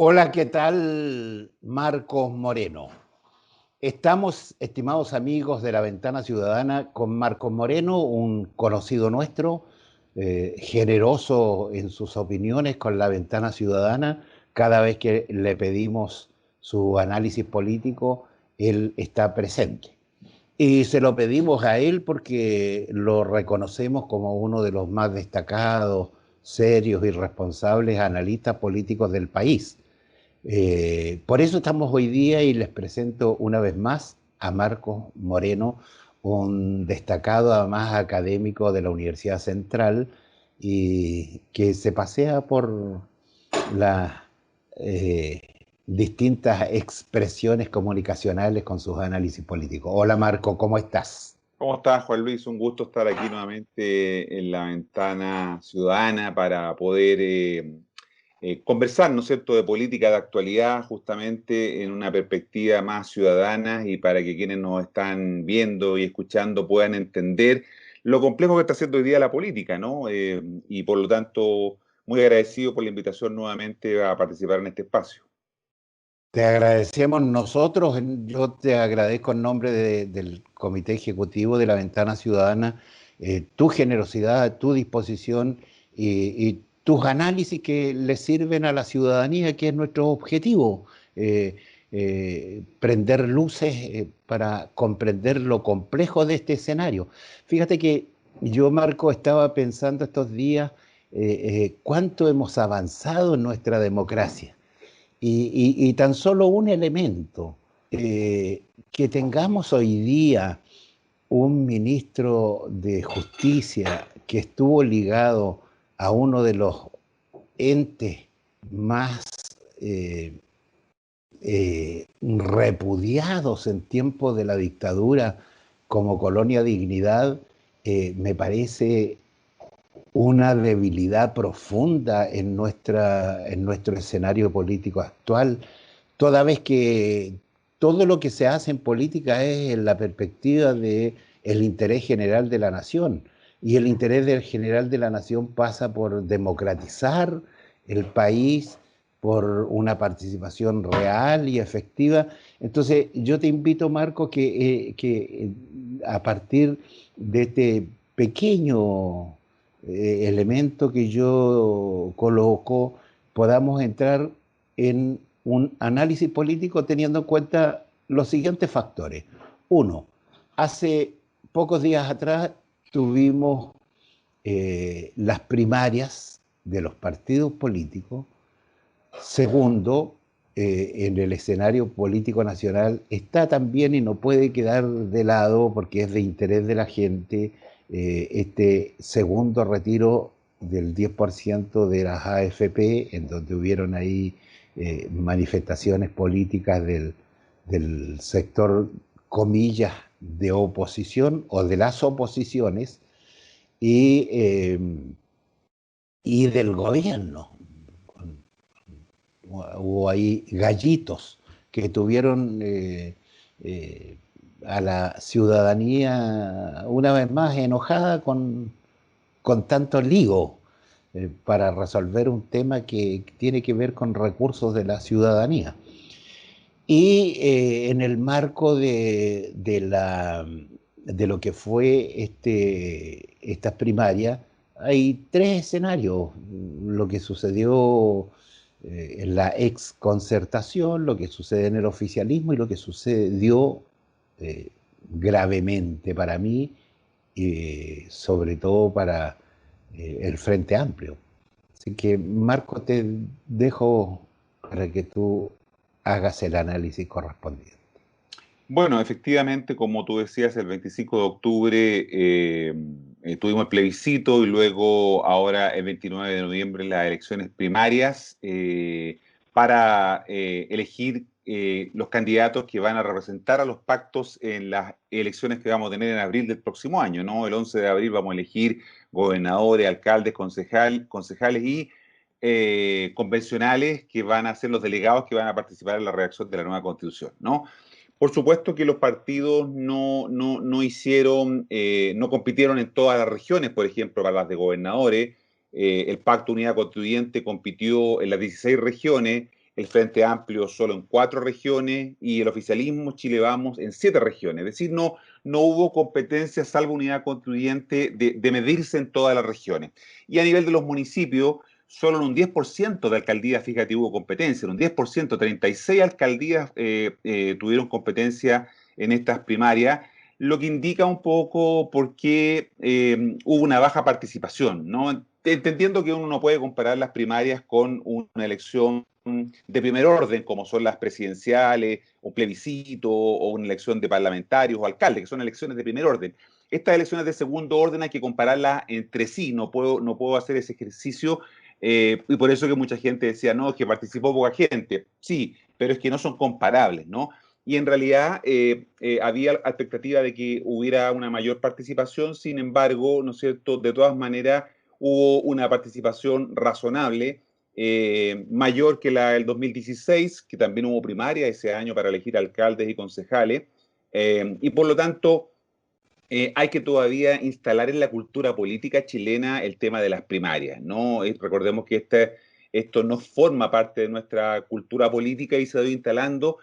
Hola, ¿qué tal, Marcos Moreno? Estamos, estimados amigos de la Ventana Ciudadana, con Marcos Moreno, un conocido nuestro, generoso en sus opiniones con la Ventana Ciudadana. Cada vez que le pedimos su análisis político, él está presente. Y se lo pedimos a él porque lo reconocemos como uno de los más destacados, serios y responsables analistas políticos del país. Por eso estamos hoy día y les presento una vez más a Marcos Moreno, un destacado además académico de la Universidad Central y que se pasea por las eh, distintas expresiones comunicacionales con sus análisis políticos. Hola Marco, ¿cómo estás? ¿Cómo estás, Juan Luis? Un gusto estar aquí nuevamente en la Ventana Ciudadana para poder conversar, ¿no es cierto?, de política de actualidad, justamente en una perspectiva más ciudadana y para que quienes nos están viendo y escuchando puedan entender lo complejo que está haciendo hoy día la política, ¿no? Y por lo tanto, muy agradecido por la invitación nuevamente a participar en este espacio. Te agradecemos nosotros, yo te agradezco en nombre del Comité Ejecutivo de la Ventana Ciudadana, tu generosidad, tu disposición y tus análisis que le sirven a la ciudadanía, que es nuestro objetivo, eh, prender luces para comprender lo complejo de este escenario. Fíjate que yo, Marco, estaba pensando estos días cuánto hemos avanzado en nuestra democracia. Y tan solo un elemento, que tengamos hoy día un ministro de Justicia que estuvo ligado a uno de los entes más eh, repudiados en tiempos de la dictadura como Colonia Dignidad, me parece una debilidad profunda en nuestro escenario político actual, toda vez que todo lo que se hace en política es en la perspectiva de el interés general de la nación. Y el interés general de la nación pasa por democratizar el país, por una participación real y efectiva. Entonces, yo te invito, Marco, que a partir de este pequeño elemento que yo coloco, podamos entrar en un análisis político teniendo en cuenta los siguientes factores. Uno, hace pocos días atrás tuvimos las primarias de los partidos políticos. Segundo, en el escenario político nacional está también y no puede quedar de lado porque es de interés de la gente este segundo retiro del 10% de las AFP, en donde hubieron ahí manifestaciones políticas del sector, comillas, de oposición o de las oposiciones y, eh, y del gobierno. Hubo ahí gallitos que tuvieron eh, a la ciudadanía una vez más enojada con tanto ligo para resolver un tema que tiene que ver con recursos de la ciudadanía. Y en el marco de lo que fue estas primarias, hay tres escenarios. Lo que sucedió en la ex concertación, lo que sucede en el oficialismo y lo que sucedió eh, gravemente para mí, sobre todo para el Frente Amplio. Así que, Marco, te dejo para que tú hagas el análisis correspondiente. Bueno, efectivamente, como tú decías, el 25 de octubre tuvimos el plebiscito y luego ahora el 29 de noviembre las elecciones primarias para elegir los candidatos que van a representar a los pactos en las elecciones que vamos a tener en abril del próximo año, ¿no? El 11 de abril vamos a elegir gobernadores, alcaldes, concejales y convencionales que van a ser los delegados que van a participar en la redacción de la nueva constitución, ¿no? Por supuesto que los partidos no hicieron, no compitieron en todas las regiones, por ejemplo, para las de gobernadores. El Pacto Unidad Constituyente compitió en las 16 regiones, el Frente Amplio solo en 4 regiones y el oficialismo Chile Vamos en 7 regiones. Es decir, no hubo competencia, salvo unidad constituyente, de medirse en todas las regiones. Y a nivel de los municipios, solo en un 10% de alcaldías, fíjate, hubo competencia, en un 10%, 36 alcaldías tuvieron competencia en estas primarias, lo que indica un poco por qué hubo una baja participación, ¿no? Entendiendo que uno no puede comparar las primarias con una elección de primer orden, como son las presidenciales, un plebiscito o una elección de parlamentarios o alcaldes, que son elecciones de primer orden. Estas elecciones de segundo orden hay que compararlas entre sí, no puedo hacer ese ejercicio, y por eso que mucha gente decía, no, que participó poca gente. Sí, pero es que no son comparables, ¿no? Y en realidad había expectativa de que hubiera una mayor participación, sin embargo, ¿no es cierto?, de todas maneras hubo una participación razonable, mayor que la del 2016, que también hubo primaria ese año para elegir alcaldes y concejales, y por lo tanto hay que todavía instalar en la cultura política chilena el tema de las primarias, ¿no? Recordemos que esto no forma parte de nuestra cultura política y se ha ido instalando,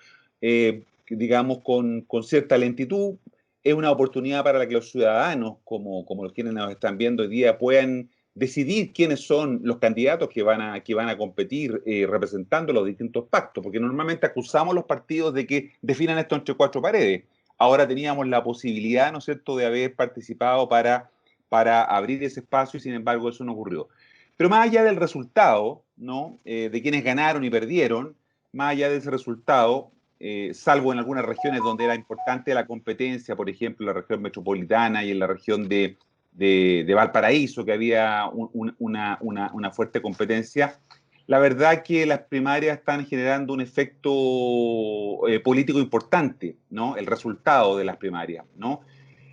digamos, con cierta lentitud. Es una oportunidad para que los ciudadanos, como los quienes nos están viendo hoy día, puedan decidir quiénes son los candidatos que van a competir representando los distintos pactos, porque normalmente acusamos a los partidos de que definan esto entre 4 paredes. Ahora teníamos la posibilidad, ¿no es cierto?, de haber participado para abrir ese espacio y sin embargo eso no ocurrió. Pero más allá del resultado, ¿no?, de quienes ganaron y perdieron, más allá de ese resultado, salvo en algunas regiones donde era importante la competencia, por ejemplo, en la región metropolitana y en la región de Valparaíso, que había una fuerte competencia, la verdad que las primarias están generando un efecto político importante, ¿no? El resultado de las primarias, ¿no?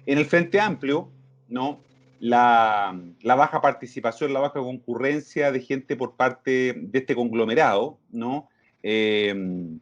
En el Frente Amplio, ¿no? La baja participación, la baja concurrencia de gente por parte de este conglomerado, ¿no? En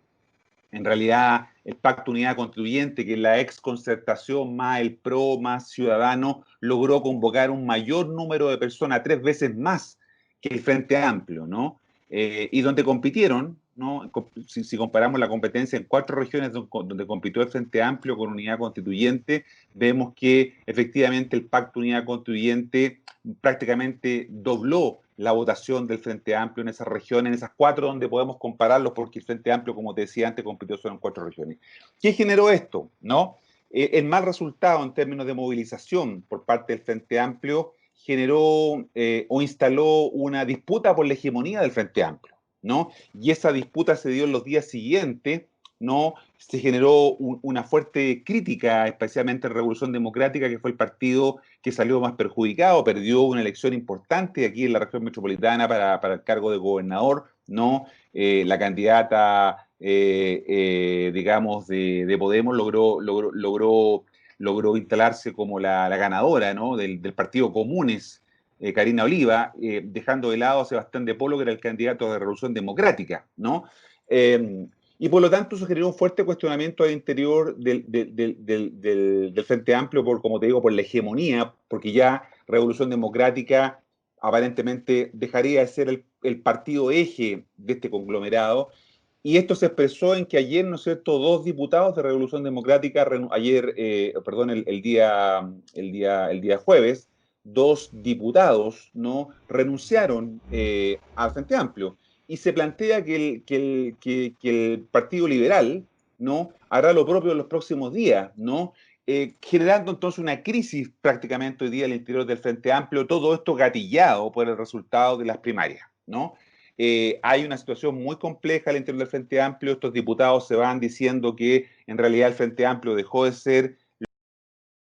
realidad, el Pacto Unidad Constituyente, que es la ex concertación más el PRO más Ciudadano, logró convocar un mayor número de personas, 3 veces más que el Frente Amplio, ¿no? Y donde compitieron, ¿no? Si comparamos la competencia en 4 regiones donde compitió el Frente Amplio con Unidad Constituyente, vemos que efectivamente el Pacto Unidad Constituyente prácticamente dobló la votación del Frente Amplio en esas regiones, en esas 4 donde podemos compararlos, porque el Frente Amplio, como te decía antes, compitió solo en 4 regiones. ¿Qué generó esto? ¿No? El mal resultado en términos de movilización por parte del Frente Amplio generó o instaló una disputa por la hegemonía del Frente Amplio, ¿no? Y esa disputa se dio en los días siguientes, ¿no? Se generó una fuerte crítica, especialmente en Revolución Democrática, que fue el partido que salió más perjudicado, perdió una elección importante aquí en la región metropolitana para el cargo de gobernador, ¿no? La candidata, digamos, de Podemos logró instalarse como la ganadora, ¿no?, del partido Comunes, Karina Oliva, dejando de lado a Sebastián de Polo, que era el candidato de Revolución Democrática, ¿no? Y por lo tanto eso generó un fuerte cuestionamiento al interior del Frente Amplio, como te digo, por la hegemonía, porque ya Revolución Democrática aparentemente dejaría de ser el partido eje de este conglomerado. Y esto se expresó en que ayer, ¿no es cierto?, 2 diputados de Revolución Democrática, el día jueves, 2 diputados, ¿no?, renunciaron al Frente Amplio. Y se plantea que el Partido Liberal, ¿no?, hará lo propio en los próximos días, ¿no? Generando entonces una crisis prácticamente hoy día al interior del Frente Amplio, todo esto gatillado por el resultado de las primarias, ¿no? Hay una situación muy compleja al interior del Frente Amplio. Estos diputados se van diciendo que en realidad el Frente Amplio dejó de ser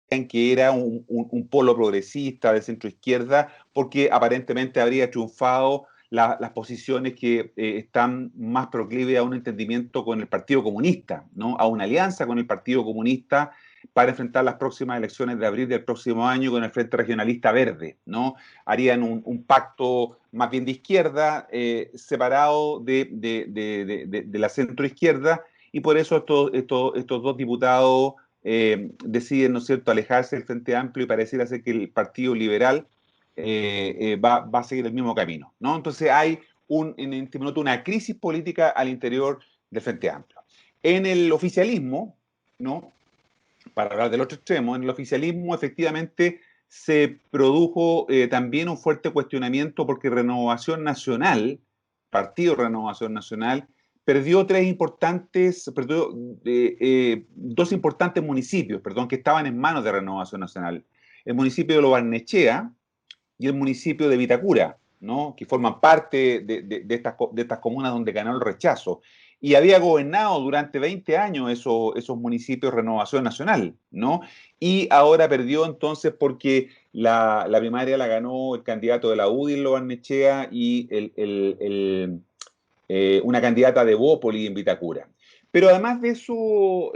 que era un polo progresista de centro izquierda, porque aparentemente habría triunfado las posiciones que están más proclives a un entendimiento con el Partido Comunista, ¿no?, a una alianza con el Partido Comunista para enfrentar las próximas elecciones de abril del próximo año con el Frente Regionalista Verde, ¿no? Harían un pacto más bien de izquierda, separado de la centroizquierda, y por eso estos 2 diputados deciden, ¿no es cierto?, alejarse del Frente Amplio, y pareciera ser que el Partido Liberal va a seguir el mismo camino, ¿no? Entonces hay en este minuto una crisis política al interior del Frente Amplio. En el oficialismo, ¿no? Para hablar del otro extremo, en el oficialismo efectivamente se produjo también un fuerte cuestionamiento porque Renovación Nacional, Partido Renovación Nacional, perdió dos importantes municipios, perdón, que estaban en manos de Renovación Nacional. El municipio de Lo Barnechea y el municipio de Vitacura, ¿no? Que forman parte de estas comunas donde ganó el rechazo. Y había gobernado durante 20 años esos municipios Renovación Nacional, ¿no? Y ahora perdió entonces porque la primaria la ganó el candidato de la UDI en Lo Barnechea y una candidata de Bópoli en Vitacura. Pero además de eso,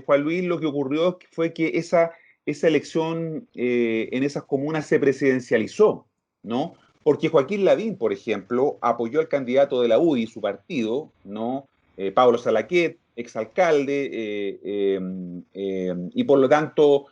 Juan Luis, lo que ocurrió fue que esa elección en esas comunas se presidencializó, ¿no? Porque Joaquín Lavín, por ejemplo, apoyó al candidato de la UDI, su partido, ¿no? Pablo Salaquet, exalcalde, y por lo tanto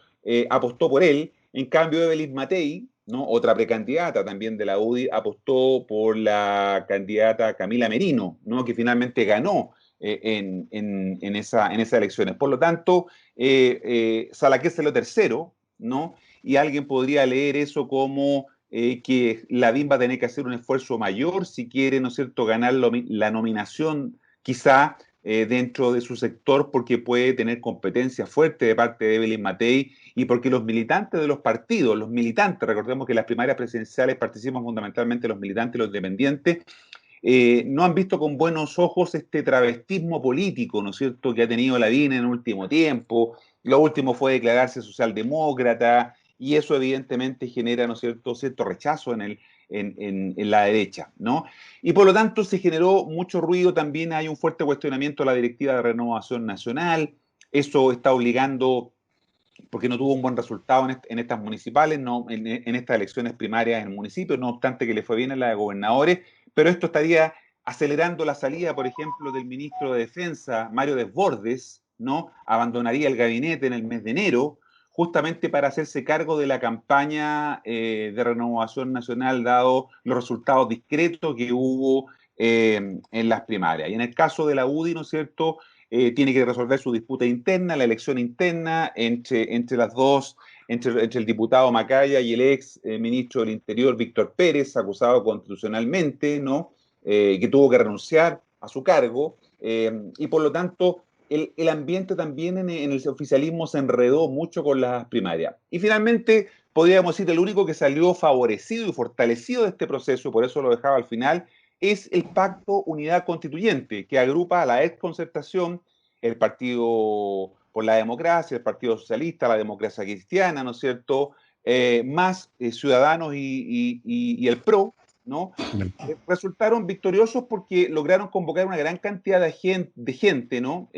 apostó por él. En cambio, Evelyn Matei, ¿no? Otra precandidata también de la UDI, apostó por la candidata Camila Merino, ¿no? Que finalmente ganó en esas elecciones. Por lo tanto, Salaquet salió tercero, ¿no? Y alguien podría leer eso como que Lavín va a tener que hacer un esfuerzo mayor si quiere, ¿no es cierto?, ganar la nominación quizá dentro de su sector porque puede tener competencia fuerte de parte de Evelyn Matei y porque los militantes de los partidos, los militantes, recordemos que en las primarias presidenciales participan fundamentalmente los militantes y los dependientes, no han visto con buenos ojos este travestismo político, ¿no es cierto?, que ha tenido Lavín en el último tiempo. Lo último fue declararse socialdemócrata y eso evidentemente genera, ¿no es cierto?, cierto rechazo en la derecha, ¿no? Y por lo tanto se generó mucho ruido, también hay un fuerte cuestionamiento a la directiva de Renovación Nacional, eso está obligando porque no tuvo un buen resultado en estas municipales, no, en estas elecciones primarias en el municipio, no obstante que le fue bien en la de gobernadores, pero esto estaría acelerando la salida, por ejemplo, del ministro de Defensa, Mario Desbordes, ¿no? Abandonaría el gabinete en el mes de enero, justamente para hacerse cargo de la campaña de Renovación Nacional, dado los resultados discretos que hubo en las primarias. Y en el caso de la UDI, ¿no es cierto?, tiene que resolver su disputa interna, la elección interna entre las dos, entre el diputado Macaya y el ex ministro del Interior, Víctor Pérez, acusado constitucionalmente, ¿no? Que tuvo que renunciar a su cargo, y por lo tanto el ambiente también en el oficialismo se enredó mucho con las primarias. Y finalmente, podríamos decir, el único que salió favorecido y fortalecido de este proceso, por eso lo dejaba al final, es el Pacto Unidad Constituyente, que agrupa a la exconcertación, el Partido por la Democracia, el Partido Socialista, la Democracia Cristiana, ¿no es cierto?, más Ciudadanos y el PRO, ¿no? Resultaron victoriosos porque lograron convocar una gran cantidad de gente, ¿no?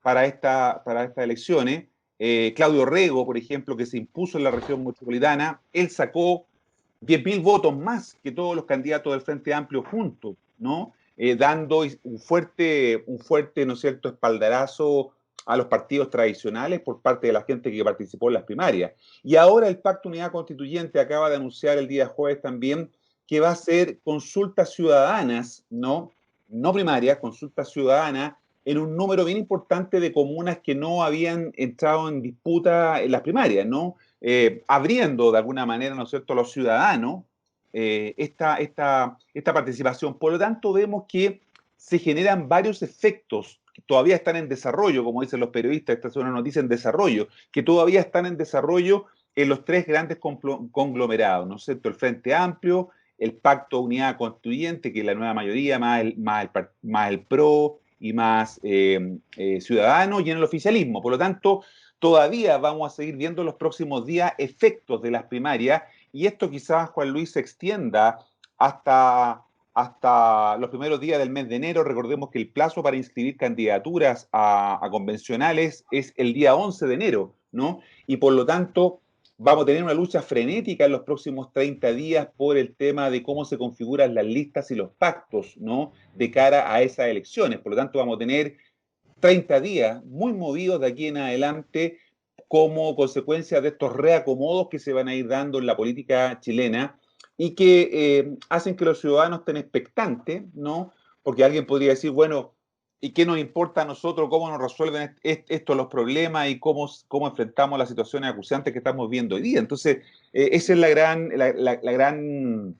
Para estas elecciones. Claudio Rego, por ejemplo, que se impuso en la región metropolitana, él sacó 10.000 votos más que todos los candidatos del Frente Amplio juntos, ¿no? Dando un fuerte, ¿no es cierto?, espaldarazo a los partidos tradicionales por parte de la gente que participó en las primarias. Y ahora el Pacto Unidad Constituyente acaba de anunciar el día jueves también que va a ser consultas ciudadanas, ¿no? No primarias, consultas ciudadanas en un número bien importante de comunas que no habían entrado en disputa en las primarias, ¿no? Abriendo de alguna manera, ¿no es cierto?, a los ciudadanos esta participación. Por lo tanto, vemos que se generan varios efectos que todavía están en desarrollo, como dicen los periodistas, esta es una noticia en desarrollo, que todavía están en desarrollo en los tres grandes conglomerados, ¿no es cierto?, el Frente Amplio, el Pacto Unidad Constituyente, que es la nueva mayoría, más el PRO y más Ciudadanos, y en el oficialismo. Por lo tanto, todavía vamos a seguir viendo en los próximos días efectos de las primarias, y esto quizás, Juan Luis, se extienda hasta los primeros días del mes de enero. Recordemos que el plazo para inscribir candidaturas a convencionales es el día 11 de enero, ¿no? Y por lo tanto, vamos a tener una lucha frenética en los próximos 30 días por el tema de cómo se configuran las listas y los pactos, ¿no?, de cara a esas elecciones. Por lo tanto, vamos a tener 30 días muy movidos de aquí en adelante como consecuencia de estos reacomodos que se van a ir dando en la política chilena, y que hacen que los ciudadanos estén expectantes, ¿no? Porque alguien podría decir, bueno, ¿y qué nos importa a nosotros cómo nos resuelven estos los problemas y cómo enfrentamos las situaciones acuciantes que estamos viendo hoy día? Entonces, esa es la gran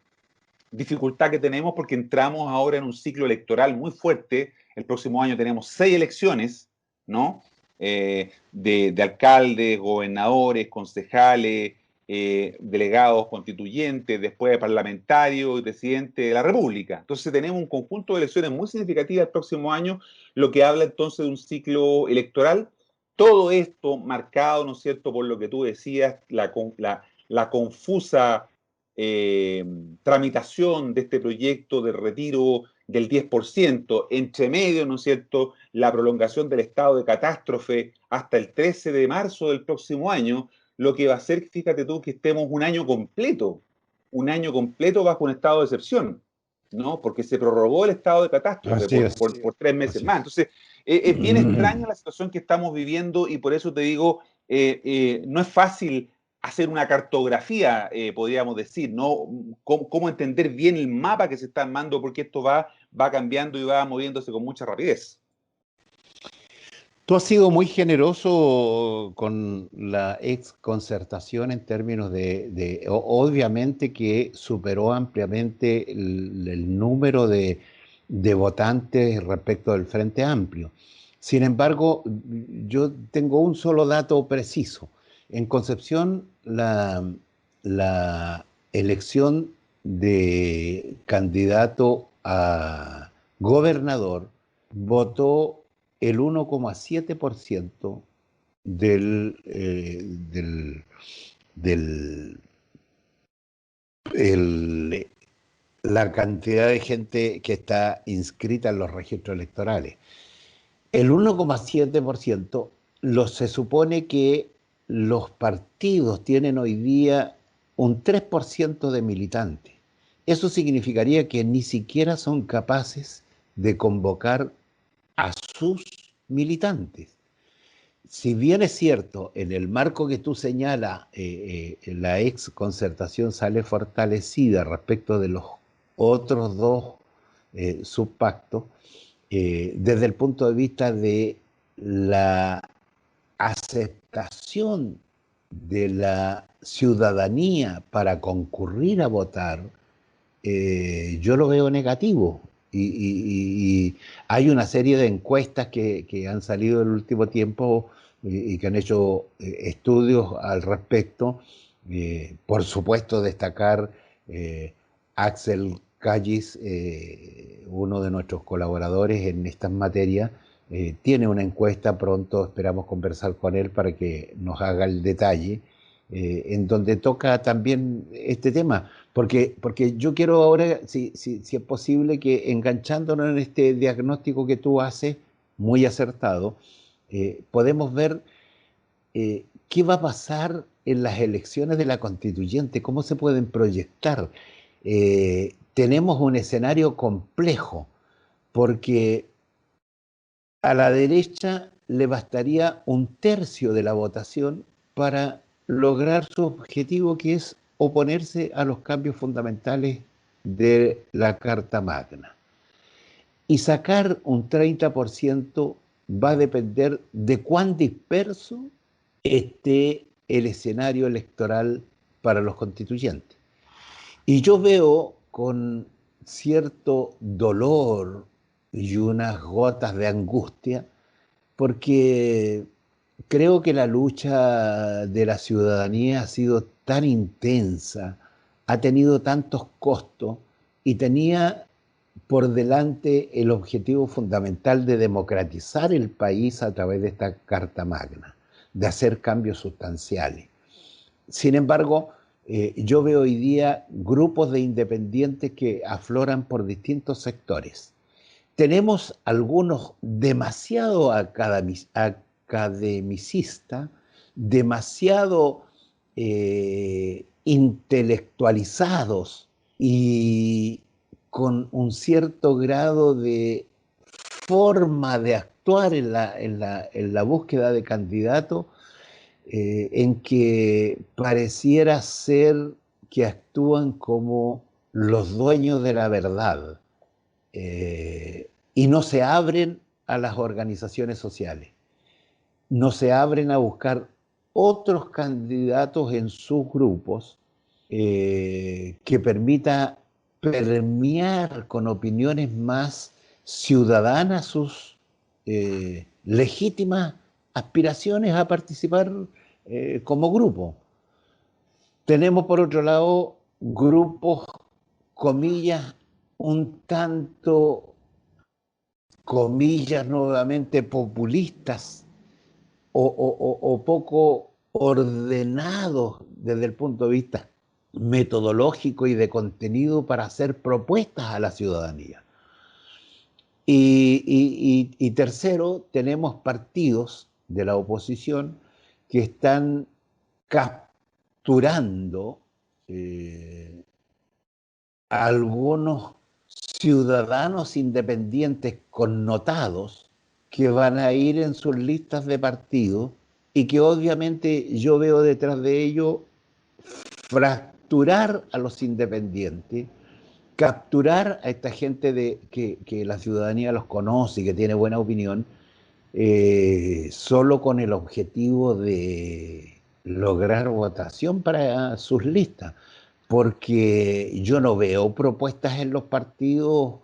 dificultad que tenemos porque entramos ahora en un ciclo electoral muy fuerte. El próximo año tenemos 6 elecciones, ¿no? De alcaldes, gobernadores, concejales, delegados constituyentes, después de parlamentarios y presidente de la República. Entonces tenemos un conjunto de elecciones muy significativas el próximo año, lo que habla entonces de un ciclo electoral. Todo esto marcado, ¿no es cierto?, por lo que tú decías, la confusa eh, tramitación de este proyecto de retiro del 10%, entre medio, ¿no es cierto?, la prolongación del estado de catástrofe hasta el 13 de marzo del próximo año, lo que va a hacer, fíjate tú, que estemos un año completo bajo un estado de excepción, ¿no? Porque se prorrogó el estado de catástrofe Así es, por 3 meses así más. es. Entonces, es bien extraña la situación que estamos viviendo y por eso te digo, no es fácil hacer una cartografía, podríamos decir, ¿no? Cómo entender bien el mapa que se está armando, porque esto va cambiando y va moviéndose con mucha rapidez. Tú has sido muy generoso con la ex concertación en términos obviamente que superó ampliamente el número de votantes respecto del Frente Amplio. Sin embargo, yo tengo un solo dato preciso. En Concepción, la elección de candidato a gobernador votó el 1,7% del, del, del el- la cantidad de gente que está inscrita en los registros electorales. El 1,7% se supone que los partidos tienen hoy día un 3% de militantes. Eso significaría que ni siquiera son capaces de convocar a sus militantes. Si bien es cierto, en el marco que tú señalas, la ex concertación sale fortalecida respecto de los otros dos subpactos, desde el punto de vista de la aceptación de la ciudadanía para concurrir a votar, yo lo veo negativo. Y hay una serie de encuestas que han salido en el último tiempo y que han hecho estudios al respecto. Por supuesto, destacar Axel Callis, uno de nuestros colaboradores en estas materias, tiene una encuesta, pronto esperamos conversar con él para que nos haga el detalle, en donde toca también este tema. Porque yo quiero ahora, si es posible, que enganchándonos en este diagnóstico que tú haces, muy acertado, podemos ver qué va a pasar en las elecciones de la constituyente, cómo se pueden proyectar. Tenemos un escenario complejo, porque a la derecha le bastaría un tercio de la votación para lograr su objetivo, que es oponerse a los cambios fundamentales de la Carta Magna. Y sacar un 30% va a depender de cuán disperso esté el escenario electoral para los constituyentes. Y yo veo con cierto dolor y unas gotas de angustia, porque creo que la lucha de la ciudadanía ha sido tan intensa, ha tenido tantos costos y tenía por delante el objetivo fundamental de democratizar el país a través de esta Carta Magna, de hacer cambios sustanciales. Sin embargo, yo veo hoy día grupos de independientes que afloran por distintos sectores. Tenemos algunos demasiado academicistas, demasiado intelectualizados y con un cierto grado de forma de actuar en la búsqueda de candidato, en que pareciera ser que actúan como los dueños de la verdad y no se abren a las organizaciones sociales, no se abren a buscar otros candidatos en sus grupos que permita permear con opiniones más ciudadanas sus legítimas aspiraciones a participar como grupo. Tenemos por otro lado grupos, comillas, un tanto, comillas nuevamente, populistas o poco ordenados desde el punto de vista metodológico y de contenido para hacer propuestas a la ciudadanía. Y tercero, tenemos partidos de la oposición que están capturando a algunos ciudadanos independientes connotados que van a ir en sus listas de partido y que obviamente yo veo detrás de ello fracturar a los independientes, capturar a esta gente que la ciudadanía los conoce y que tiene buena opinión, solo con el objetivo de lograr votación para sus listas, porque yo no veo propuestas en los partidos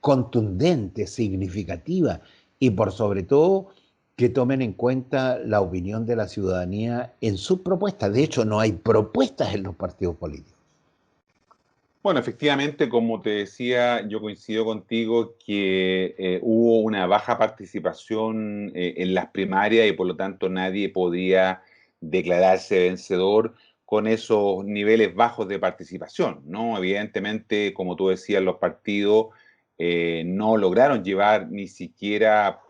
contundentes, significativas, y por sobre todo que tomen en cuenta la opinión de la ciudadanía en sus propuestas. De hecho, no hay propuestas en los partidos políticos. Bueno, efectivamente, como te decía, yo coincido contigo que hubo una baja participación en las primarias y por lo tanto nadie podía declararse vencedor con esos niveles bajos de participación, ¿no? Evidentemente, como tú decías, los partidos no lograron llevar ni siquiera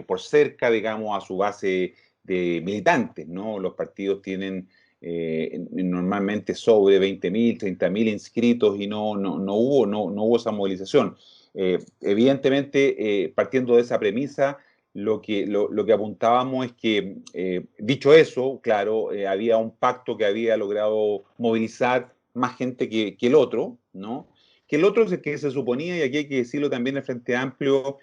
por cerca, digamos, a su base de militantes, ¿no? Los partidos tienen normalmente sobre 20.000, 30.000 inscritos y no hubo esa movilización. Evidentemente, partiendo de esa premisa, lo que apuntábamos es que, dicho eso, claro, había un pacto que había logrado movilizar más gente que el otro, ¿no? Que el otro que se suponía, y aquí hay que decirlo también, el Frente Amplio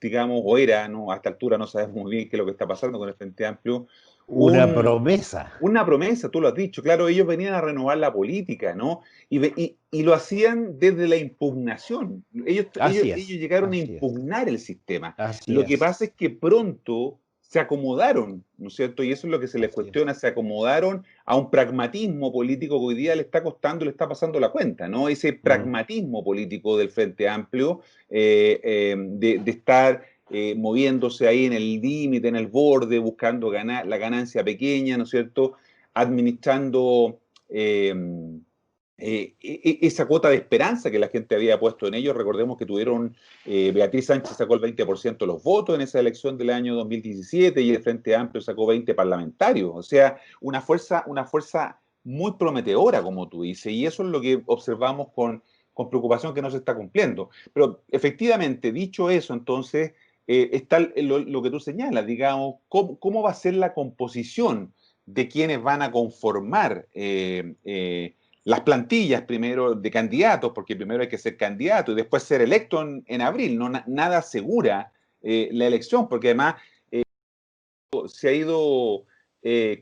digamos, o era, ¿no? A esta altura no sabemos muy bien qué es lo que está pasando con el Frente Amplio, Una un, promesa. una promesa, tú lo has dicho, claro, ellos venían a renovar la política, ¿no? Y lo hacían desde la impugnación. Ellos llegaron a Así es, impugnar el sistema. así Lo que es, pasa es que pronto se acomodaron, ¿no es cierto? Y eso es lo que se les así es. cuestiona, se acomodaron a un pragmatismo político que hoy día le está costando, le está pasando la cuenta, ¿no? Ese Mm. pragmatismo político del Frente Amplio, de estar moviéndose ahí en el límite, en el borde, buscando la ganancia pequeña, ¿no es cierto? Administrando esa cuota de esperanza que la gente había puesto en ellos. Recordemos que Beatriz Sánchez sacó el 20% de los votos en esa elección del año 2017 y el Frente Amplio sacó 20 parlamentarios. O sea, una fuerza muy prometedora, como tú dices, y eso es lo que observamos con preocupación que no se está cumpliendo. Pero efectivamente, dicho eso, entonces, está lo que tú señalas, digamos, cómo va a ser la composición de quienes van a conformar las plantillas primero de candidatos, porque primero hay que ser candidato y después ser electo en abril. No, nada asegura la elección, porque además se ha ido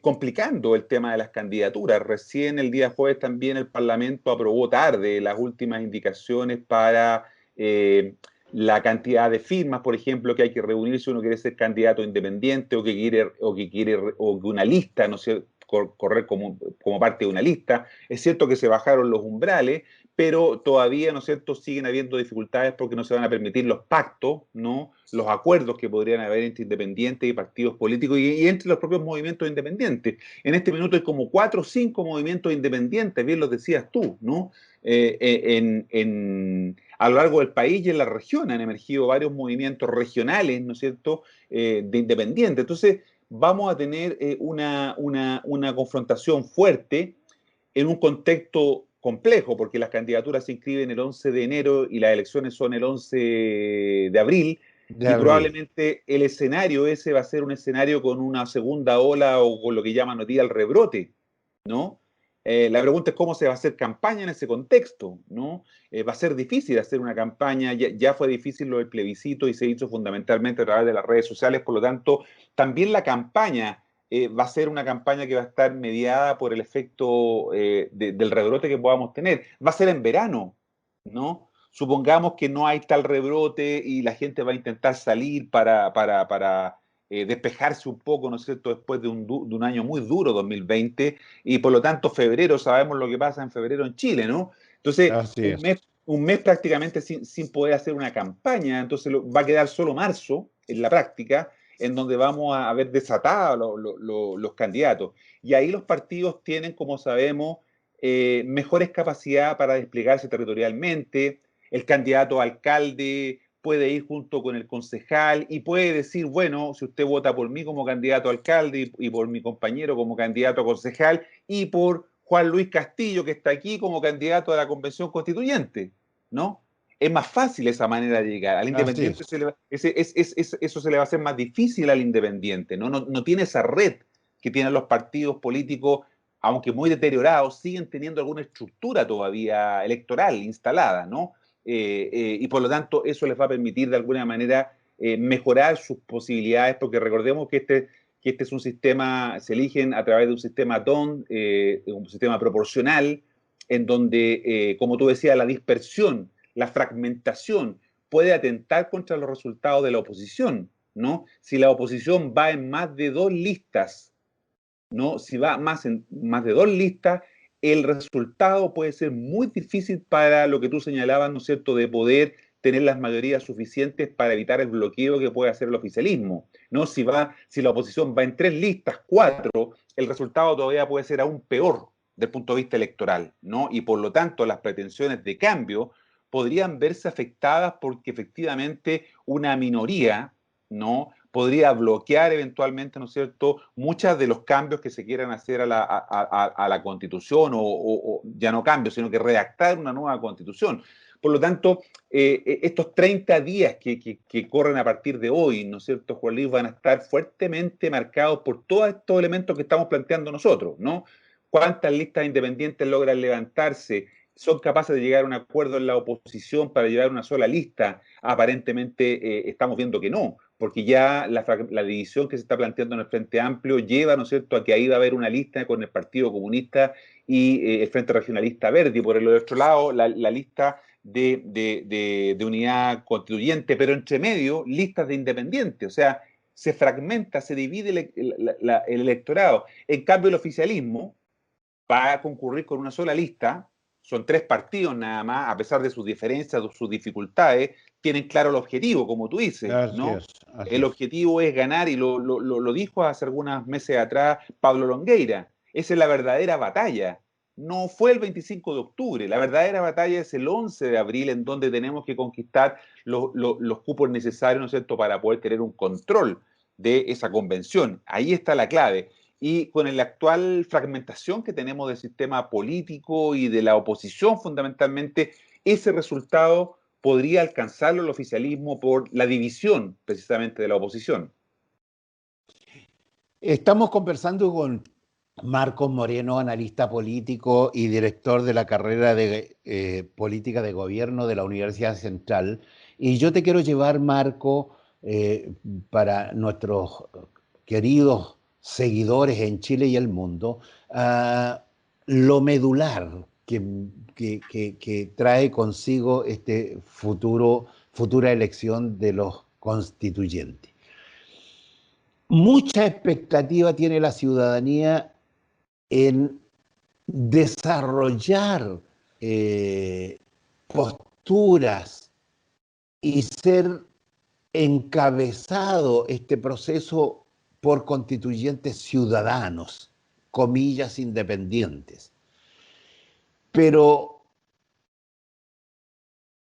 complicando el tema de las candidaturas. Recién el día jueves también el Parlamento aprobó tarde las últimas indicaciones para la cantidad de firmas, por ejemplo, que hay que reunir si uno quiere ser candidato independiente o que una lista, no sé, correr como parte de una lista. Es cierto que se bajaron los umbrales, pero todavía, ¿no es cierto?, siguen habiendo dificultades porque no se van a permitir los pactos, ¿no?, los acuerdos que podrían haber entre independientes y partidos políticos y entre los propios movimientos independientes. En este minuto hay como 4 o 5 movimientos independientes, bien lo decías tú, ¿no? A lo largo del país y en la región han emergido varios movimientos regionales, ¿no es cierto?, de independientes. Entonces, vamos a tener una confrontación fuerte en un contexto complejo, porque las candidaturas se inscriben el 11 de enero y las elecciones son el 11 de abril. de y abril. probablemente el escenario ese va a ser un escenario con una segunda ola o con lo que llaman hoy día el rebrote, ¿no? La pregunta es cómo se va a hacer campaña en ese contexto, ¿no? Va a ser difícil hacer una campaña, ya fue difícil lo del plebiscito y se hizo fundamentalmente a través de las redes sociales, por lo tanto, también la campaña va a ser una campaña que va a estar mediada por el efecto del rebrote que podamos tener. Va a ser en verano, ¿no? Supongamos que no hay tal rebrote y la gente va a intentar salir para despejarse un poco, ¿no es cierto?, después de un año muy duro, 2020, y por lo tanto febrero, sabemos lo que pasa en febrero en Chile, ¿no? Entonces, Así es. un mes prácticamente sin poder hacer una campaña, entonces va a quedar solo marzo en la práctica, en donde vamos a ver desatados los candidatos. Y ahí los partidos tienen, como sabemos, mejores capacidades para desplegarse territorialmente. El candidato a alcalde puede ir junto con el concejal y puede decir, bueno, si usted vota por mí como candidato a alcalde y por mi compañero como candidato a concejal y por Juan Luis Castillo, que está aquí como candidato a la convención constituyente, ¿no? Es más fácil esa manera de llegar. Al Así es. independiente eso se le va a hacer más difícil al independiente, ¿no? No tiene esa red que tienen los partidos políticos, aunque muy deteriorados, siguen teniendo alguna estructura todavía electoral instalada, ¿no? Y por lo tanto eso les va a permitir de alguna manera mejorar sus posibilidades, porque recordemos que este es un sistema, se eligen a través de un sistema DON, un sistema proporcional, en donde, como tú decías, la dispersión, la fragmentación puede atentar contra los resultados de la oposición, ¿no? Si la oposición va en más de dos listas, ¿no? Si va en más de dos listas, el resultado puede ser muy difícil para lo que tú señalabas, ¿no es cierto?, de poder tener las mayorías suficientes para evitar el bloqueo que puede hacer el oficialismo, ¿no? Si la oposición va en tres listas, cuatro, el resultado todavía puede ser aún peor desde el punto de vista electoral, ¿no? Y por lo tanto, las pretensiones de cambio podrían verse afectadas porque efectivamente una minoría, ¿no?, podría bloquear eventualmente, ¿no es cierto?, muchos de los cambios que se quieran hacer a la Constitución, o ya no cambios, sino que redactar una nueva Constitución. Por lo tanto, estos 30 días que corren a partir de hoy, ¿no es cierto, Juan Luis?, van a estar fuertemente marcados por todos estos elementos que estamos planteando nosotros, ¿no? ¿Cuántas listas independientes logran levantarse? ¿Son capaces de llegar a un acuerdo en la oposición para llevar una sola lista? Aparentemente estamos viendo que no, porque ya la división que se está planteando en el Frente Amplio lleva, ¿no es cierto?, a que ahí va a haber una lista con el Partido Comunista y el Frente Regionalista Verde, y por el otro lado la lista de unidad constituyente, pero entre medio listas de independientes, o sea, se fragmenta, se divide el electorado. En cambio, el oficialismo va a concurrir con una sola lista, son tres partidos nada más, a pesar de sus diferencias, de sus dificultades, tienen claro el objetivo, como tú dices, Así ¿no? es. Así El es. objetivo es ganar, y lo dijo hace algunos meses atrás Pablo Longueira, esa es la verdadera batalla. No fue el 25 de octubre, la verdadera batalla es el 11 de abril, en donde tenemos que conquistar los cupos necesarios, ¿no es cierto?, para poder tener un control de esa convención. Ahí está la clave. Y con la actual fragmentación que tenemos del sistema político y de la oposición fundamentalmente, ese resultado podría alcanzarlo el oficialismo por la división precisamente de la oposición. Estamos conversando con Marcos Moreno, analista político y director de la carrera de política de gobierno de la Universidad Central. Y yo te quiero llevar, Marco, eh, para nuestros queridos seguidores en Chile y el mundo, a lo medular que trae consigo este futura elección de los constituyentes. Mucha expectativa tiene la ciudadanía en desarrollar eh, posturas y ser encabezado este proceso por constituyentes ciudadanos, comillas, independientes. Pero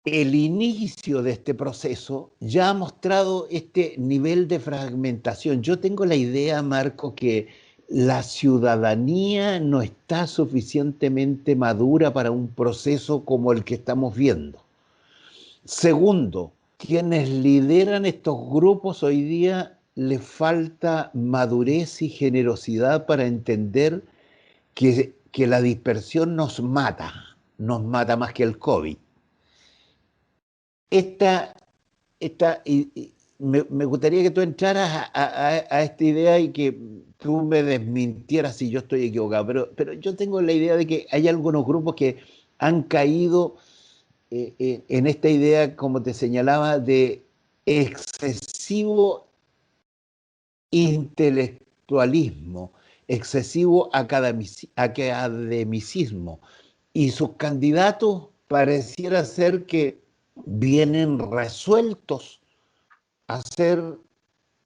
el inicio de este proceso ya ha mostrado este nivel de fragmentación. Yo tengo la idea, Marco, que la ciudadanía no está suficientemente madura para un proceso como el que estamos viendo. Segundo, quienes lideran estos grupos hoy día les falta madurez y generosidad para entender que la dispersión nos mata más que el COVID. Esta, me gustaría que tú entraras a esta idea y que tú me desmintieras si yo estoy equivocado, pero yo tengo la idea de que hay algunos grupos que han caído en esta idea, como te señalaba, de excesivo intelectualismo, excesivo academicismo, y sus candidatos pareciera ser que vienen resueltos a ser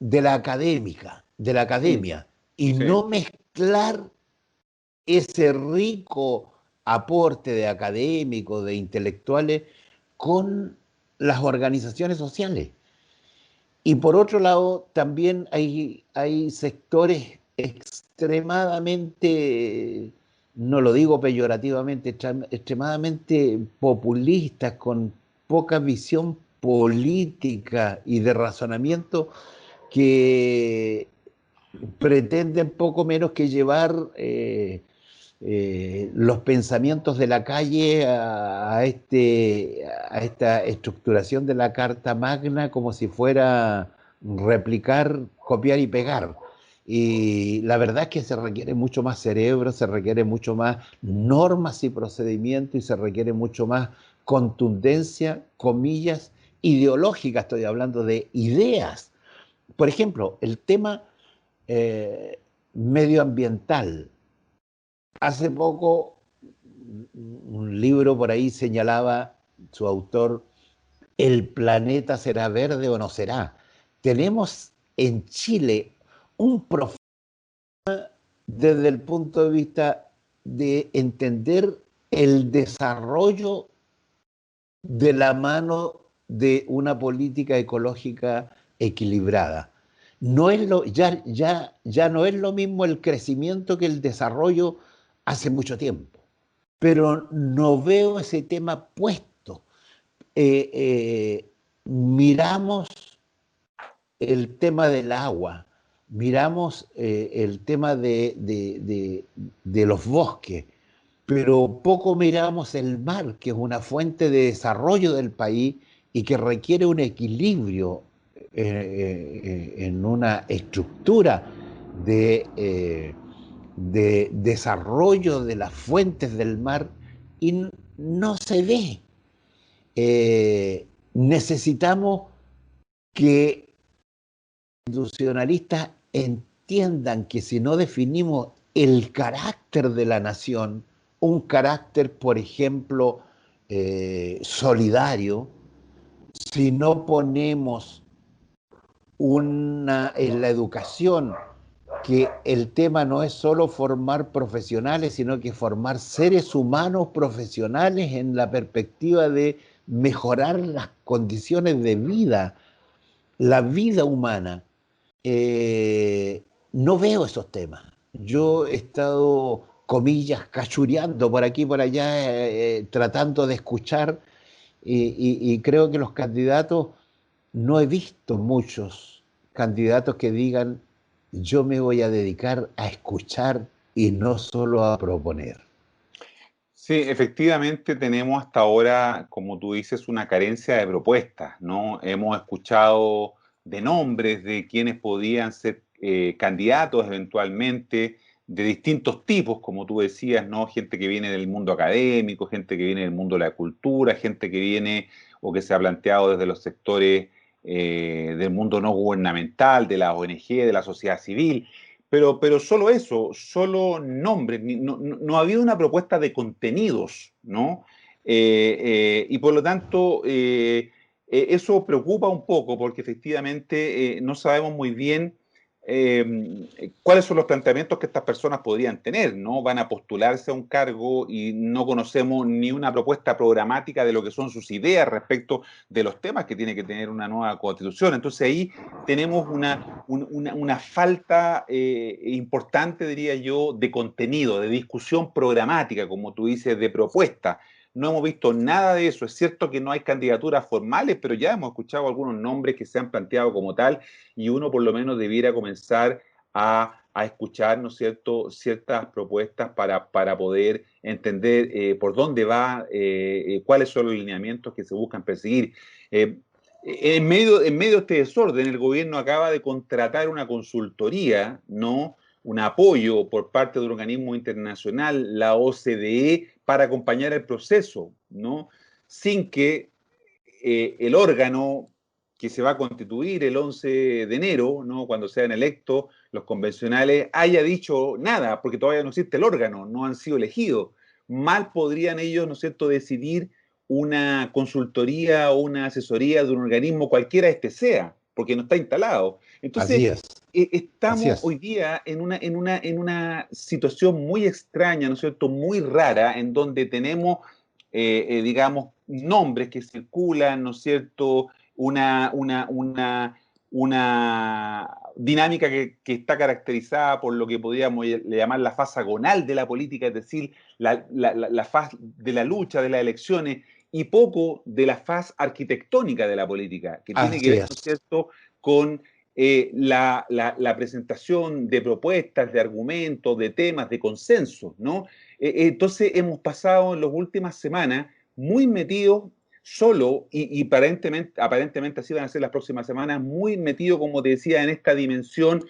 de la Mm, academia, y sí, no mezclar ese rico aporte de académicos, de intelectuales, con las organizaciones sociales. Y por otro lado, también hay sectores extremadamente, no lo digo peyorativamente, extremadamente populistas, con poca visión política y de razonamiento, que pretenden poco menos que llevar los pensamientos de la calle a esta estructuración de la Carta Magna como si fuera replicar, copiar y pegar. Y la verdad es que se requiere mucho más cerebro, se requiere mucho más normas y procedimientos y se requiere mucho más contundencia, comillas, ideológica, estoy hablando de ideas. Por ejemplo, el tema eh, medioambiental. Hace poco un libro por ahí señalaba su autor, ¿el planeta será verde o no será? Tenemos en Chile un problema desde el punto de vista de entender el desarrollo de la mano de una política ecológica equilibrada. No es ya no es lo mismo el crecimiento que el desarrollo hace mucho tiempo, pero no veo ese tema puesto. Eh, eh, Miramos el tema del agua, miramos el tema de los bosques, pero poco miramos el mar, que es una fuente de desarrollo del país y que requiere un equilibrio en una estructura de desarrollo de las fuentes del mar y no se ve. Necesitamos que institucionalistas entiendan que si no definimos el carácter de la nación, un carácter, por ejemplo, solidario, si no ponemos en la educación que el tema no es solo formar profesionales, sino que formar seres humanos profesionales en la perspectiva de mejorar las condiciones de vida, la vida humana. eh, no veo esos temas. Yo he estado, comillas, cachureando por aquí y por allá, tratando de escuchar, y creo que los candidatos, no he visto muchos candidatos que digan, yo me voy a dedicar a escuchar y no solo a proponer. sí, efectivamente tenemos hasta ahora, como tú dices, una carencia de propuestas, ¿no? Hemos escuchado de nombres de quienes podían ser candidatos eventualmente, de distintos tipos, como tú decías, ¿no? Gente que viene del mundo académico, gente que viene del mundo de la cultura, gente que viene o que se ha planteado desde los sectores del mundo no gubernamental, de la ONG, de la sociedad civil. Pero solo eso, solo nombres, no ha habido una propuesta de contenidos, ¿no? Y por lo tanto, eso preocupa un poco porque efectivamente no sabemos muy bien cuáles son los planteamientos que estas personas podrían tener, ¿no? Van a postularse a un cargo y no conocemos ni una propuesta programática de lo que son sus ideas respecto de los temas que tiene que tener una nueva constitución. Entonces ahí tenemos una falta importante, diría yo, de contenido, de discusión programática, como tú dices, de propuesta. no hemos visto nada de eso. Es cierto que no hay candidaturas formales, pero ya hemos escuchado algunos nombres que se han planteado como tal y uno por lo menos debiera comenzar a escuchar, ¿no es cierto?, ciertas propuestas para poder entender por dónde va, cuáles son los lineamientos que se buscan perseguir. En medio de este desorden, el gobierno acaba de contratar una consultoría, ¿no?, un apoyo por parte de un organismo internacional, la OCDE, para acompañar el proceso, ¿no? Sin que el órgano que se va a constituir el 11 de enero, ¿no?, cuando sean electos los convencionales, haya dicho nada, porque todavía no existe el órgano, no han sido elegidos. Mal podrían ellos, ¿no es cierto?, decidir una consultoría o una asesoría de un organismo, cualquiera este sea, porque no está instalado. Así Entonces, es, así estamos es. hoy día en una situación muy extraña, ¿no es cierto?, muy rara, en donde tenemos, digamos, nombres que circulan, ¿no es cierto?, una dinámica que está caracterizada por lo que podríamos llamar la fase agonal de la política, es decir, la faz de la lucha, de las elecciones, y poco de la faz arquitectónica de la política, que tiene que Así ver, ¿no es es. cierto?, con la presentación de propuestas, de argumentos, de temas, de consenso, ¿no? Entonces hemos pasado en las últimas semanas muy metidos solo y aparentemente así van a ser las próximas semanas, muy metido, como te decía, en esta dimensión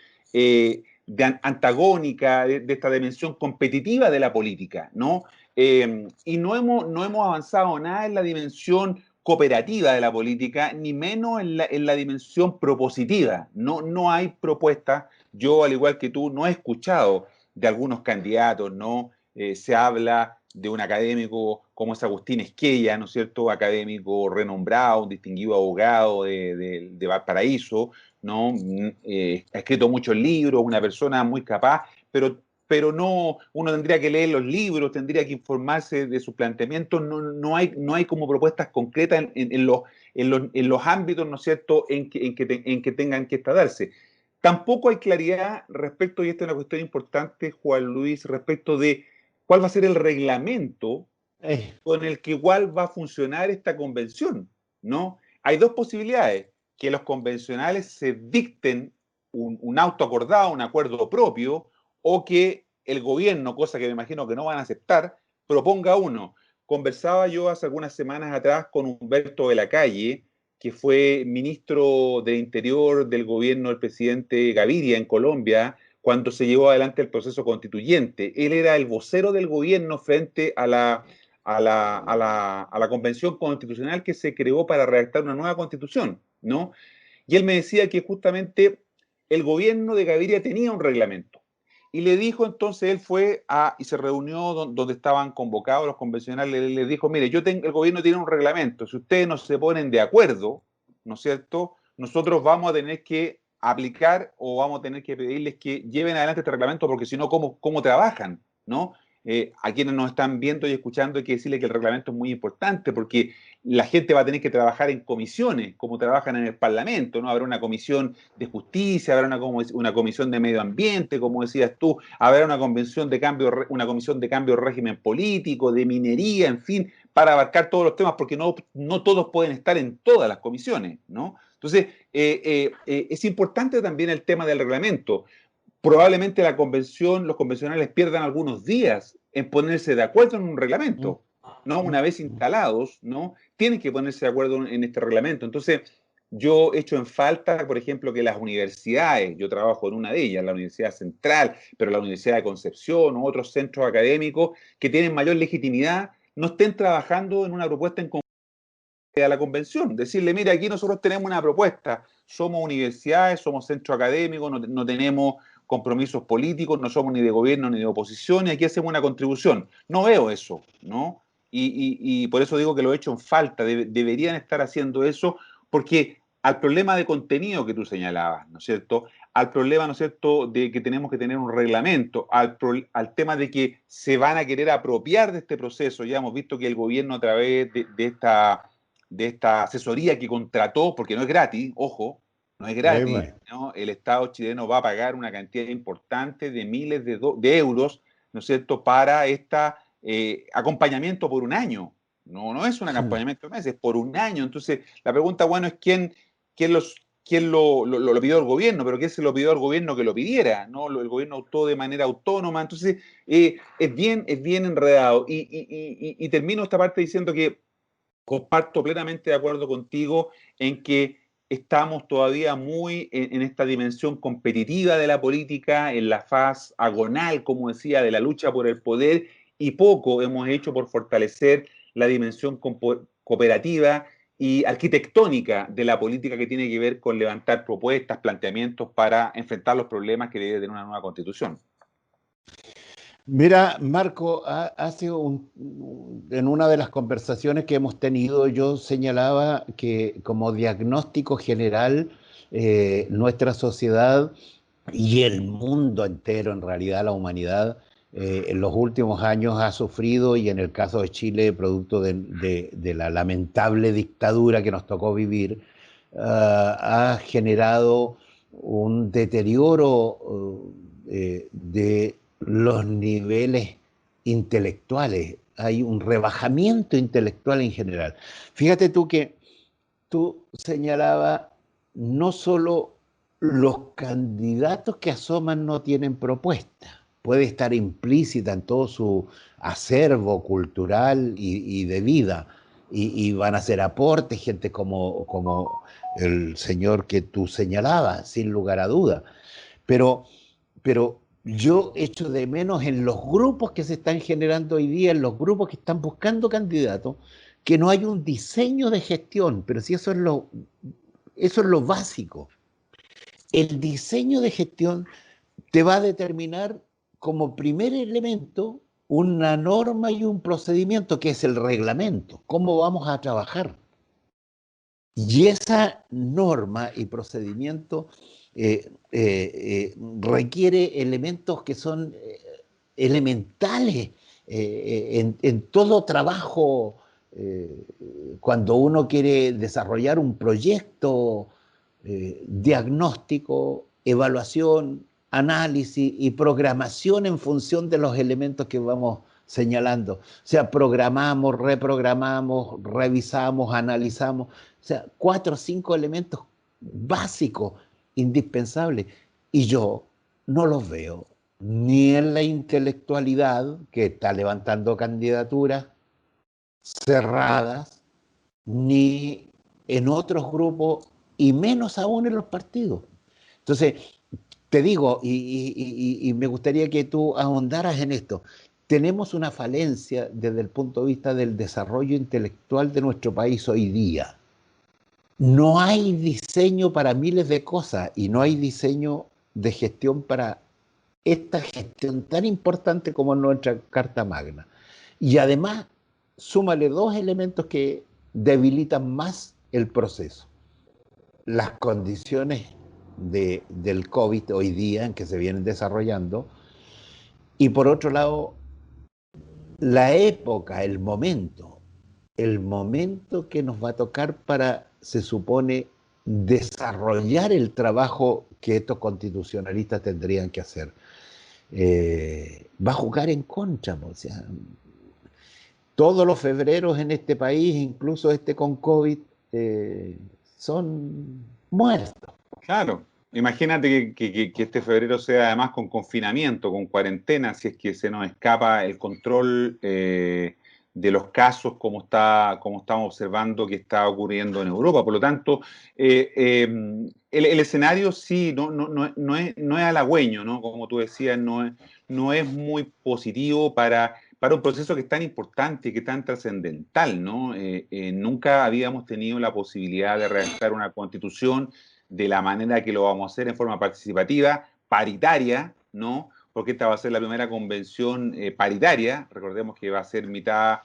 antagónica, de esta dimensión competitiva de la política, ¿no? Y no hemos avanzado nada en la dimensión cooperativa de la política, ni menos en la dimensión propositiva. No hay propuestas. Yo, al igual que tú, no he escuchado de algunos candidatos, ¿no? Se habla de un académico como es Agustín Esquella, ¿no es cierto?, académico renombrado, un distinguido abogado de Valparaíso, ¿no? Ha escrito muchos libros, una persona muy capaz, pero no, uno tendría que leer los libros, tendría que informarse de sus planteamientos, no hay como propuestas concretas en los ámbitos, ¿no es cierto?, en que tengan que darse. Tampoco hay claridad respecto, y esta es una cuestión importante, Juan Luis, respecto de cuál va a ser el reglamento Eh, con el que igual va a funcionar esta convención, ¿no? Hay dos posibilidades: que los convencionales se dicten un auto acordado, un acuerdo propio, o que el gobierno, cosa que me imagino que no van a aceptar, proponga uno. Conversaba yo hace algunas semanas atrás con Humberto de la Calle, que fue ministro del Interior del gobierno del presidente Gaviria en Colombia, cuando se llevó adelante el proceso constituyente. Él era el vocero del gobierno frente a la convención constitucional que se creó para redactar una nueva constitución, ¿no? Y él me decía que justamente el gobierno de Gaviria tenía un reglamento. Y le dijo, entonces él fue y se reunió donde estaban convocados los convencionales, le dijo, mire, el gobierno tiene un reglamento, si ustedes no se ponen de acuerdo, ¿no es cierto?, nosotros vamos a tener que aplicar o vamos a tener que pedirles que lleven adelante este reglamento, porque si no, ¿cómo trabajan? ¿No? A quienes nos están viendo y escuchando hay que decirle que el reglamento es muy importante, porque la gente va a tener que trabajar en comisiones, como trabajan en el Parlamento, ¿no? Habrá una comisión de justicia, habrá una comisión de medio ambiente, como decías tú, habrá una comisión de cambio de régimen político, de minería, en fin, para abarcar todos los temas, porque no todos pueden estar en todas las comisiones, ¿no? Entonces, es importante también el tema del reglamento. Probablemente los convencionales pierdan algunos días en ponerse de acuerdo en un mm, reglamento, ¿no? Una vez mm. instalados, ¿no?, tienen que ponerse de acuerdo en este reglamento. Entonces, yo echo en falta, por ejemplo, que las universidades, yo trabajo en una de ellas, la Universidad Central, pero la Universidad de Concepción o otros centros académicos que tienen mayor legitimidad, no estén trabajando en una propuesta en a la convención, decirle, mira, aquí nosotros tenemos una propuesta, somos universidades, somos centro académico, no tenemos compromisos políticos, no somos ni de gobierno ni de oposición, y aquí hacemos una contribución. No veo eso, ¿no? Y por eso digo que lo he hecho en falta, deberían estar haciendo eso, porque al problema de contenido que tú señalabas, ¿no es cierto?, al problema, ¿no es cierto?, de que tenemos que tener un reglamento, al tema de que se van a querer apropiar de este proceso. Ya hemos visto que el gobierno, a través de esta asesoría que contrató, porque no es gratis, ojo, no es gratis, Bueno, ¿no? El Estado chileno va a pagar una cantidad importante de miles de euros, ¿no es cierto?, para este acompañamiento por un año, no es un acompañamiento de meses, es por un año. Entonces, la pregunta, bueno, es quién, quién lo pidió el gobierno, pero quién se lo pidió al gobierno que lo pidiera, ¿no? El gobierno actuó de manera autónoma. Entonces, es bien enredado. Y termino esta parte diciendo que comparto plenamente de acuerdo contigo en que estamos todavía muy en esta dimensión competitiva de la política, en la faz agonal, como decía, de la lucha por el poder, y poco hemos hecho por fortalecer la dimensión cooperativa y arquitectónica de la política que tiene que ver con levantar propuestas, planteamientos para enfrentar los problemas que debe tener una nueva constitución. Mira, Marco, en una de las conversaciones que hemos tenido, yo señalaba que como diagnóstico general, nuestra sociedad y el mundo entero, en realidad la humanidad, en los últimos años ha sufrido, y en el caso de Chile, producto de la lamentable dictadura que nos tocó vivir, ha generado un deterioro de los niveles intelectuales. Hay un rebajamiento intelectual en general. Fíjate tú que tú señalabas, no solo los candidatos que asoman no tienen propuesta, puede estar implícita en todo su acervo cultural y de vida, y van a hacer aportes, gente como el señor que tú señalabas, sin lugar a duda. Pero, pero yo echo de menos en los grupos que se están generando hoy día, en los grupos que están buscando candidatos, que no hay un diseño de gestión, pero si eso es lo básico. El diseño de gestión te va a determinar como primer elemento una norma y un procedimiento que es el reglamento, cómo vamos a trabajar. Y esa norma y procedimiento requiere elementos que son elementales en todo trabajo. eh, Cuando uno quiere desarrollar un proyecto, diagnóstico, evaluación, análisis y programación en función de los elementos que vamos señalando. O sea, programamos, reprogramamos, revisamos, analizamos. O sea, 4 o 5 elementos básicos, indispensables. Y yo no los veo ni en la intelectualidad, que está levantando candidaturas cerradas, ni en otros grupos, y menos aún en los partidos. Entonces, te digo, y me gustaría que tú ahondaras en esto, tenemos una falencia desde el punto de vista del desarrollo intelectual de nuestro país hoy día. No hay diseño para miles de cosas y no hay diseño de gestión para esta gestión tan importante como nuestra Carta Magna. Y además, súmale 2 elementos que debilitan más el proceso: las condiciones del COVID hoy día en que se vienen desarrollando, y por otro lado, la época, el momento que nos va a tocar para, se supone, desarrollar el trabajo que estos constitucionalistas tendrían que hacer. Va a jugar en contra, o sea, todos los febreros en este país, incluso este con COVID, son muertos. Claro, imagínate que este febrero sea además con confinamiento, con cuarentena, si es que se nos escapa el control de los casos como estamos observando que está ocurriendo en Europa. Por lo tanto, el escenario sí no es halagüeño, ¿no? Como tú decías, no es muy positivo para un proceso que es tan importante y que es tan trascendental, ¿no? Nunca habíamos tenido la posibilidad de redactar una constitución de la manera que lo vamos a hacer en forma participativa, paritaria, ¿no? Porque esta va a ser la primera convención paritaria, recordemos que va a ser mitad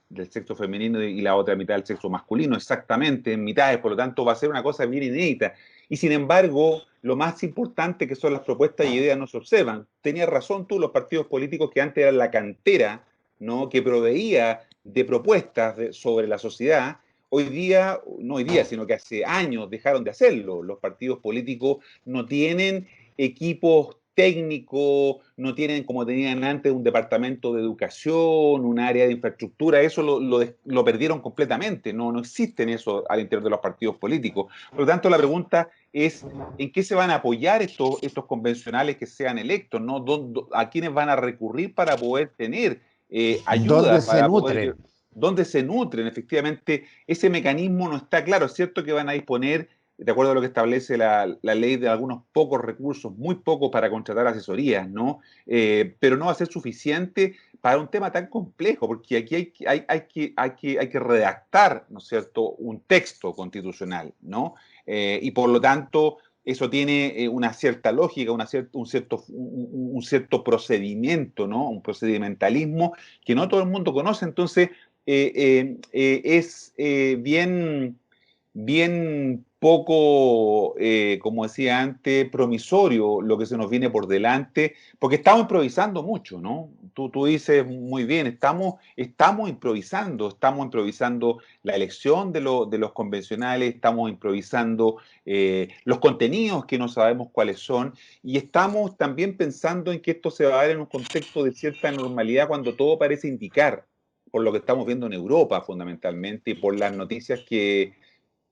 del sexo femenino y la otra mitad del sexo masculino, exactamente, en mitades, por lo tanto va a ser una cosa bien inédita. Y sin embargo, lo más importante que son las propuestas y ideas no se observan. Tenías razón tú, los partidos políticos que antes eran la cantera, ¿no? Que proveía de propuestas sobre la sociedad, hoy día, no hoy día, sino que hace años dejaron de hacerlo. Los partidos políticos no tienen equipos técnico, no tienen como tenían antes un departamento de educación, un área de infraestructura, eso lo perdieron completamente, no existen eso al interior de los partidos políticos. Por lo tanto, la pregunta es, ¿en qué se van a apoyar estos convencionales que sean electos? ¿No? ¿A quiénes van a recurrir para poder tener ¿Dónde ayuda, se para poder... nutren? ¿Dónde se nutren? Efectivamente, ese mecanismo no está claro. Es cierto que van a disponer, de acuerdo a lo que establece la ley, de algunos pocos recursos, muy pocos para contratar asesorías, ¿no? Pero no va a ser suficiente para un tema tan complejo, porque aquí hay que redactar, ¿no es cierto?, un texto constitucional, ¿no? Y por lo tanto, eso tiene una cierta lógica, un cierto procedimiento, ¿no? Un procedimentalismo que no todo el mundo conoce. Entonces, es bien poco, como decía antes, promisorio lo que se nos viene por delante, porque estamos improvisando mucho, ¿no? Tú dices muy bien, estamos improvisando la elección de los convencionales, estamos improvisando los contenidos que no sabemos cuáles son, y estamos también pensando en que esto se va a dar en un contexto de cierta normalidad cuando todo parece indicar, por lo que estamos viendo en Europa fundamentalmente, y por las noticias que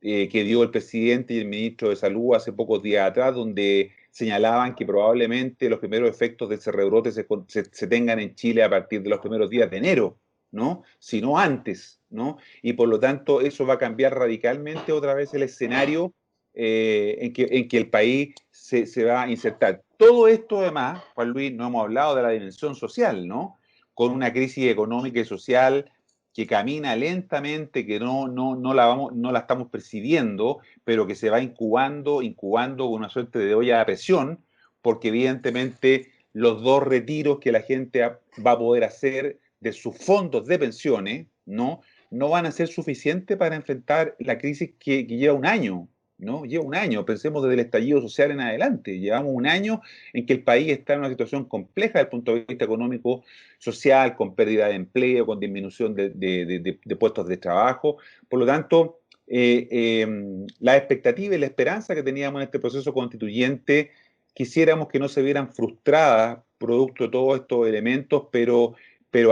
dio el presidente y el ministro de Salud hace pocos días atrás, donde señalaban que probablemente los primeros efectos de ese rebrote se tengan en Chile a partir de los primeros días de enero, ¿no? Si no antes, ¿no? Y por lo tanto eso va a cambiar radicalmente otra vez el escenario en que el país se va a insertar. Todo esto además, Juan Luis, no hemos hablado de la dimensión social, ¿no? Con una crisis económica y social que camina lentamente, que no la estamos percibiendo, pero que se va incubando con una suerte de olla a presión, porque evidentemente los dos retiros que la gente va a poder hacer de sus fondos de pensiones, no van a ser suficientes para enfrentar la crisis que lleva un año, ¿no? Lleva un año, pensemos desde el estallido social en adelante. Llevamos un año en que el país está en una situación compleja desde el punto de vista económico, social, con pérdida de empleo, con disminución de puestos de trabajo. Por lo tanto, la expectativa y la esperanza que teníamos en este proceso constituyente, quisiéramos que no se vieran frustradas producto de todos estos elementos, pero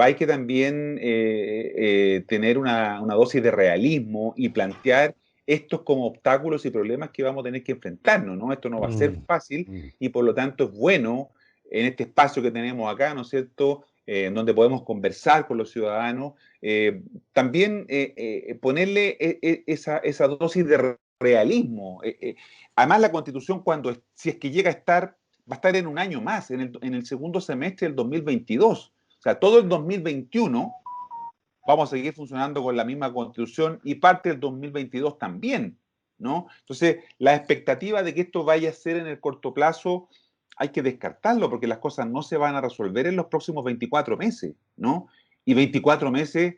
hay que también tener una dosis de realismo y plantear estos como obstáculos y problemas que vamos a tener que enfrentarnos, ¿no? Esto no va a ser Mm, fácil mm. y por lo tanto es bueno en este espacio que tenemos acá, ¿no es cierto?, en donde podemos conversar con los ciudadanos, también ponerle esa dosis de realismo. Además, la Constitución, si es que llega a estar, va a estar en un año más, en el segundo semestre del 2022. O sea, todo el 2021 vamos a seguir funcionando con la misma Constitución y parte del 2022 también, ¿no? Entonces, la expectativa de que esto vaya a ser en el corto plazo hay que descartarlo porque las cosas no se van a resolver en los próximos 24 meses, ¿no? Y 24 meses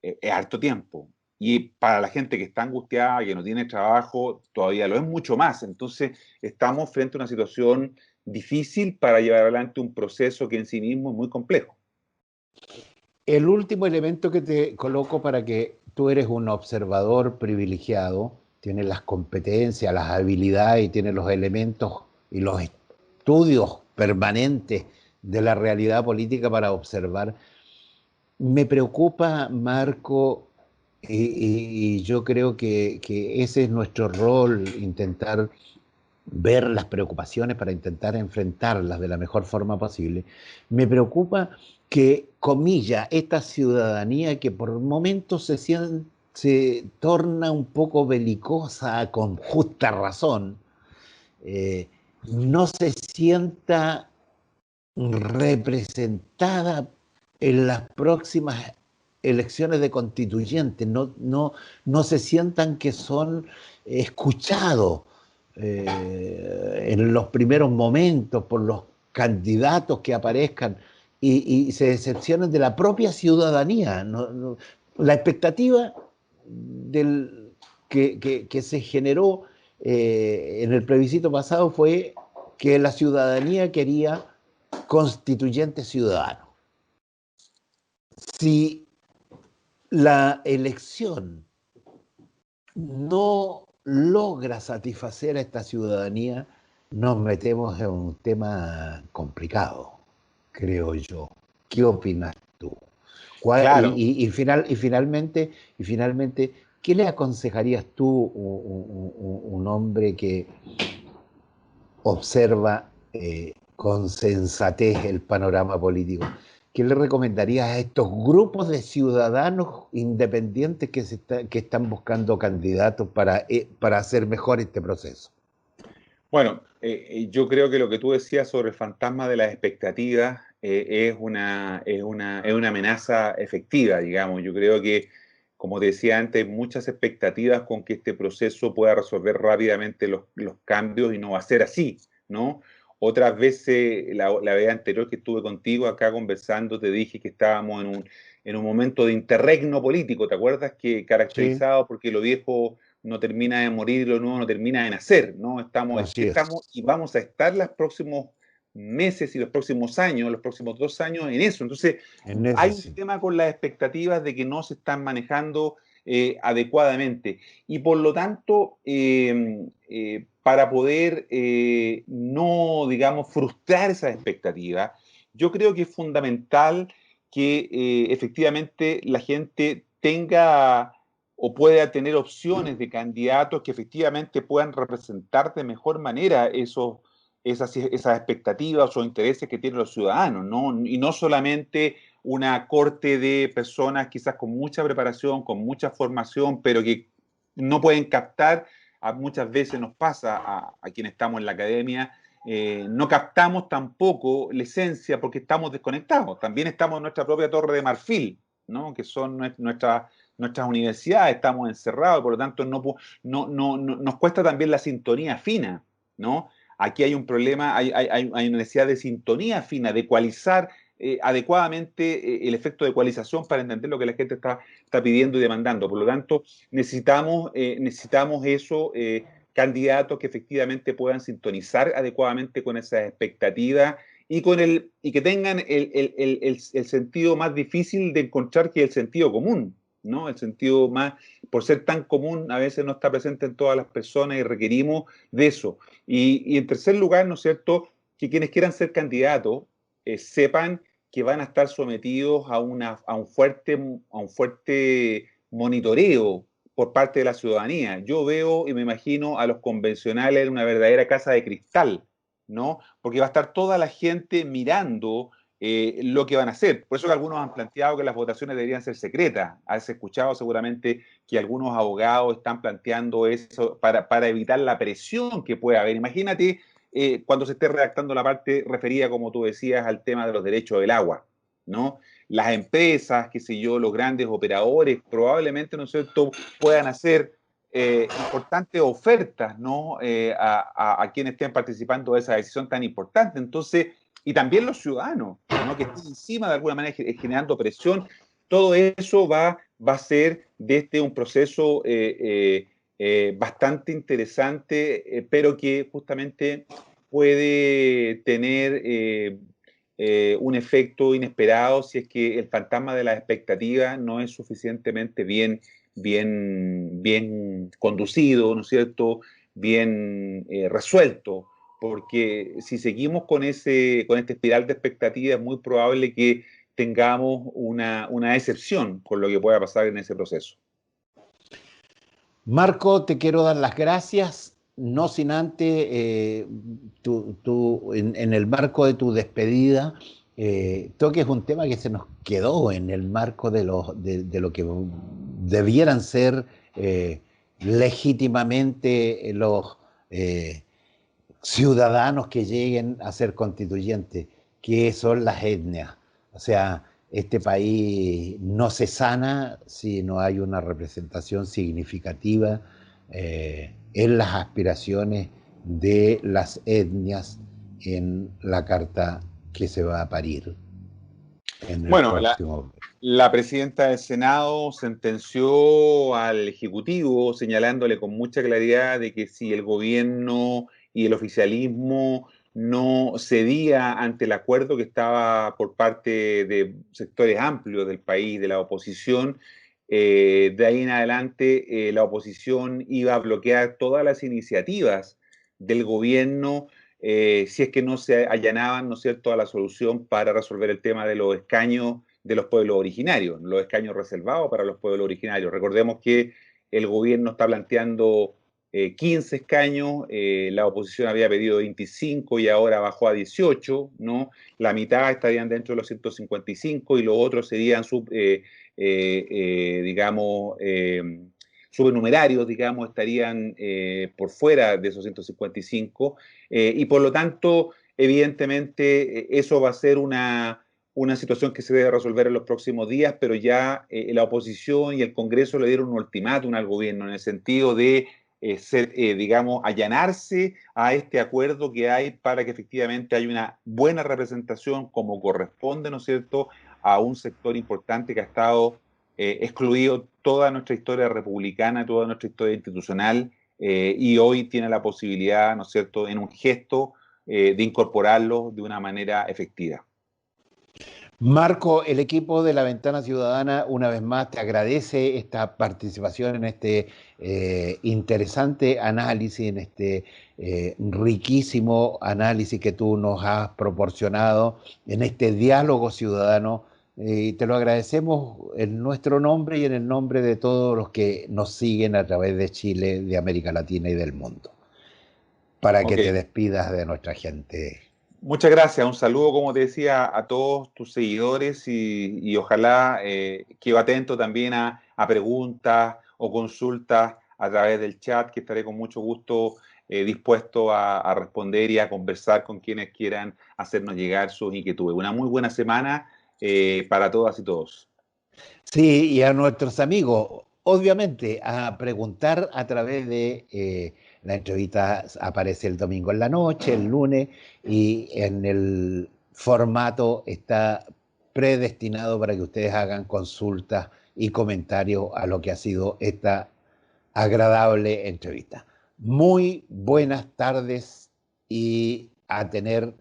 es harto tiempo. Y para la gente que está angustiada, que no tiene trabajo, todavía lo es mucho más. Entonces, estamos frente a una situación difícil para llevar adelante un proceso que en sí mismo es muy complejo. El último elemento que te coloco para que tú eres un observador privilegiado, tienes las competencias, las habilidades y tienes los elementos y los estudios permanentes de la realidad política para observar. Me preocupa, Marco, y yo creo que ese es nuestro rol, intentar ver las preocupaciones para intentar enfrentarlas de la mejor forma posible. Me preocupa que, comilla, esta ciudadanía que por momentos se torna un poco belicosa con justa razón, eh, no se sienta representada en las próximas elecciones de constituyentes, no se sientan que son escuchados en los primeros momentos por los candidatos que aparezcan y se decepcionen de la propia ciudadanía. La expectativa que se generó en el plebiscito pasado fue que la ciudadanía quería constituyente ciudadano. Si la elección no logra satisfacer a esta ciudadanía, nos metemos en un tema complicado, creo yo. ¿Qué opinas tú? Claro. Y finalmente, ¿qué le aconsejarías tú un hombre que observa con sensatez el panorama político? ¿Qué le recomendarías a estos grupos de ciudadanos independientes que están buscando candidatos para hacer mejor este proceso? Bueno, yo creo que lo que tú decías sobre el fantasma de las expectativas es una amenaza efectiva, digamos. Yo creo que, como te decía antes, muchas expectativas con que este proceso pueda resolver rápidamente los cambios y no va a ser así, ¿no? Otras veces, la vez anterior que estuve contigo acá conversando, te dije que estábamos en un momento de interregno político, ¿te acuerdas? Que Sí, caracterizado porque lo viejo no termina de morir y lo nuevo no termina de nacer, ¿no? así Estamos es. y vamos a estar los próximos meses y los próximos años, los próximos 2 años en eso. Entonces, En hay ese un sí. tema con las expectativas de que no se están manejando adecuadamente. Y por lo tanto, para poder no, digamos, frustrar esas expectativas, yo creo que es fundamental que efectivamente la gente tenga o pueda tener opciones de candidatos que efectivamente puedan representar de mejor manera esas expectativas o intereses que tienen los ciudadanos, ¿no? Y no solamente una corte de personas quizás con mucha preparación, con mucha formación, pero que no pueden captar, muchas veces nos pasa a quienes estamos en la academia, no captamos tampoco la esencia porque estamos desconectados. También estamos en nuestra propia torre de marfil, ¿no? Que son nuestras universidades, estamos encerrados, por lo tanto nos cuesta también la sintonía fina, ¿no? Aquí hay un problema, hay una necesidad de sintonía fina, de ecualizar adecuadamente el efecto de ecualización para entender lo que la gente está pidiendo y demandando. Por lo tanto, necesitamos eso, candidatos que efectivamente puedan sintonizar adecuadamente con esas expectativas y que tengan el sentido más difícil de encontrar, que es el sentido común, ¿no? El sentido más, por ser tan común, a veces no está presente en todas las personas y requerimos de eso. Y en tercer lugar, ¿no es cierto?, que quienes quieran ser candidatos sepan que van a estar sometidos a un fuerte monitoreo por parte de la ciudadanía. Yo veo y me imagino a los convencionales en una verdadera casa de cristal, ¿no? Porque va a estar toda la gente mirando lo que van a hacer. Por eso que algunos han planteado que las votaciones deberían ser secretas. Has escuchado seguramente que algunos abogados están planteando eso para evitar la presión que puede haber. Imagínate cuando se esté redactando la parte referida, como tú decías, al tema de los derechos del agua, ¿no? Las empresas, qué sé yo, los grandes operadores, probablemente, ¿no es cierto?, puedan hacer importantes ofertas, ¿no? A quienes estén participando de esa decisión tan importante. Entonces, y también los ciudadanos, ¿no?, que estén encima de alguna manera generando presión. Todo eso va a ser desde un proceso bastante interesante, pero que justamente puede tener un efecto inesperado si es que el fantasma de la expectativa no es suficientemente bien conducido, ¿no es cierto?, bien resuelto, porque si seguimos con esta espiral de expectativas es muy probable que tengamos una decepción con lo que pueda pasar en ese proceso. Marco, te quiero dar las gracias, no sin antes, en el marco de tu despedida, toques un tema que se nos quedó en el marco de lo que debieran ser legítimamente los ciudadanos que lleguen a ser constituyentes, que son las etnias. O sea, este país no se sana si no hay una representación significativa en las aspiraciones de las etnias en la carta que se va a parir en el Bueno, próximo. la presidenta del Senado sentenció al Ejecutivo señalándole con mucha claridad de que si el gobierno y el oficialismo no cedía ante el acuerdo que estaba por parte de sectores amplios del país, de la oposición, de ahí en adelante la oposición iba a bloquear todas las iniciativas del gobierno si es que no se allanaban, ¿no es cierto?, a la solución para resolver el tema de los escaños de los pueblos originarios, los escaños reservados para los pueblos originarios. Recordemos que el gobierno está planteando 15 escaños, la oposición había pedido 25 y ahora bajó a 18, ¿no? La mitad estarían dentro de los 155 y los otros serían digamos, supernumerarios, digamos, estarían por fuera de esos 155 y por lo tanto, evidentemente, eso va a ser una situación que se debe resolver en los próximos días, pero ya la oposición y el Congreso le dieron un ultimátum al gobierno en el sentido de digamos, allanarse a este acuerdo que hay para que efectivamente haya una buena representación como corresponde, ¿no es cierto?, a un sector importante que ha estado excluido toda nuestra historia republicana, toda nuestra historia institucional, y hoy tiene la posibilidad, ¿no es cierto?, en un gesto de incorporarlo de una manera efectiva. Marco, el equipo de La Ventana Ciudadana, una vez más, te agradece esta participación en este interesante análisis, en este riquísimo análisis que tú nos has proporcionado, en este diálogo ciudadano. Y te lo agradecemos en nuestro nombre y en el nombre de todos los que nos siguen a través de Chile, de América Latina y del mundo. Para que Ok, te despidas de nuestra gente. muchas gracias. Un saludo, como te decía, a todos tus seguidores y ojalá quedo atento también a preguntas o consultas a través del chat, que estaré con mucho gusto dispuesto a responder y a conversar con quienes quieran hacernos llegar sus inquietudes. Una muy buena semana para todas y todos. Sí, y a nuestros amigos, obviamente, a preguntar a través de la entrevista aparece el domingo en la noche, el lunes, y en el formato está predestinado para que ustedes hagan consultas y comentarios a lo que ha sido esta agradable entrevista. Muy buenas tardes y a tener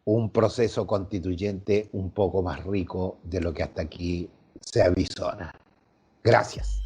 un proceso constituyente un poco más rico de lo que hasta aquí se avisora. Gracias.